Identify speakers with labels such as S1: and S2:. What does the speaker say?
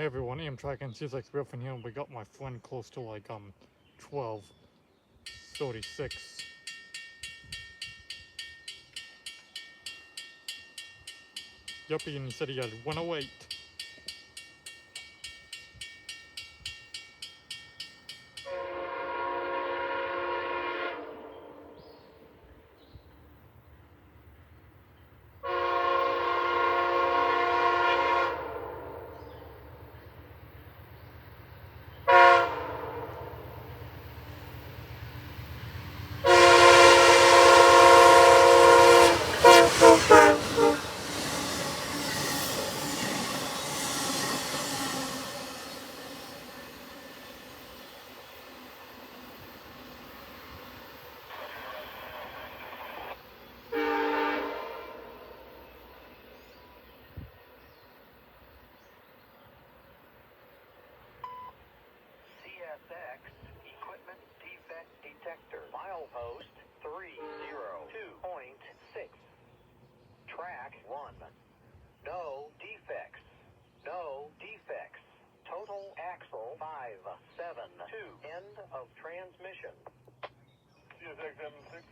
S1: Hey everyone, Amtrak and CSX Griffin here. We got my friend close to like 12:36. Yuppie, and he said he had 108.
S2: CSX Equipment Defect Detector. Milepost 302.6. Track 1. No defects. No defects. Total axle 572. End of transmission.
S3: CSX 76.